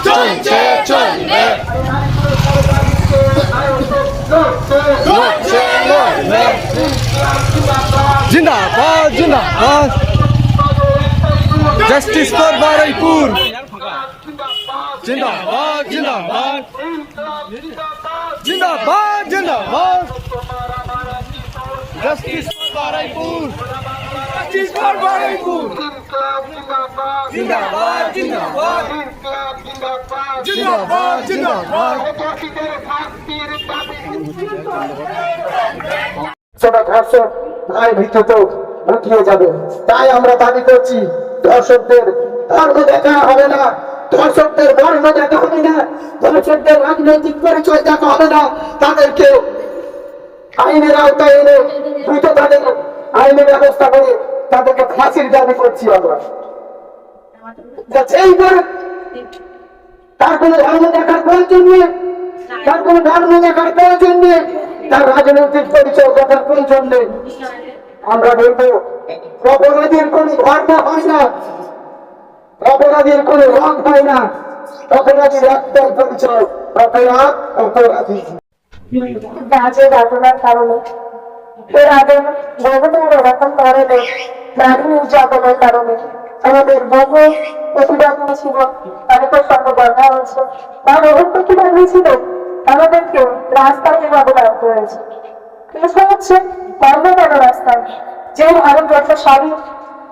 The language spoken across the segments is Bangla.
চলছে চলবে লড়ছে লড়বে জিন্দাবাদ জিন্দাবাদ জাস্টিস ফর বারুইপুর জিন্দাবাদ জিন্দাবাদ জিন্দাবাদ জিন্দাবাদ justice for Baruipur justice for Baruipur জিন্দাবাদ জিন্দাবাদ জিন্দাবাদ জিন্দাবাদ ধর্ষক ভাই ভিত্তিতেও উঠিয়ে যাবে। তাই আমরা দাবি করছি ধর্ষকদের ধর্ম দেখা হবে না, ধর্ষকদের বর্ণ দেখা হবে না, ধর্ষকদের রাজনৈতিক পরিচয় দেখা হবে না। তাদেরকে আইনের আওতায় এনে দ্রুত তাদের আইনের ব্যবস্থা করে তাদেরকে ফাঁসির দাবি করছি আমরা। তার কোনো ধর্ম দেখার প্রয়োজন নেই, তার কোনো ধর্ম দেখার প্রয়োজন নেই, তার রাজনৈতিক পরিচয় দেখার প্রয়োজন নেই। আমরা বলবো অপরাধীর কোনো ধর্ম হয় না, অপরাধীর কোনো রং হয় না, অপরাধীর একটাই পরিচয় অপরাধ অপরাধী। বাজে ঘটনার কারণে এর আগে বহুবার এরকম ধরনের নারী নির্যাতনের কারণে আমাদের বহু প্রতিবাদ ছিল, অনেকের সঙ্গে কথা হয়েছে বা বহু প্রতিবাদ ছিল, আমাদেরকে রাস্তায় এভাবে নামতে হয়েছে। প্রশ্ন হচ্ছে বন্ধ কেন রাস্তায়? যে ভারতবর্ষ স্বাধীন,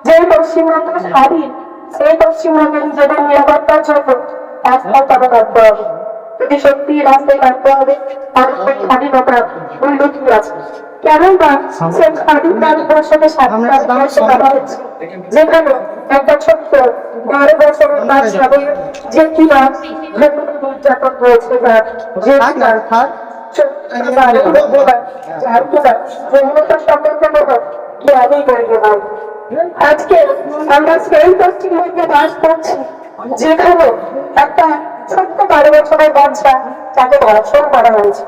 যে পশ্চিমবঙ্গ স্বাধীন, সেই পশ্চিমবঙ্গে নিজেদের নিরাপত্তার জন্য রাস্তায় কেন নামতে হবে? যদি সত্যি রাস্তায় নামতে হবে আমাদের স্বাধীনতা মূল্য কি আছে? কেনই বা সেই স্বাধীন ভারতবর্ষকে স্বাধীন ভারতবর্ষ বলা হচ্ছে, যেখানে একটা ছোট্ট 12 বছরের বাচ্চাদের যে কিনা নির্যাতন হয়েছে, যে আজকে আমরা সেই পশ্চিমবঙ্গে বাস করছি যেখানে একটা ছোট্ট 12 বছরের বাচ্চা তাকে ধর্ষণ করা হয়েছে।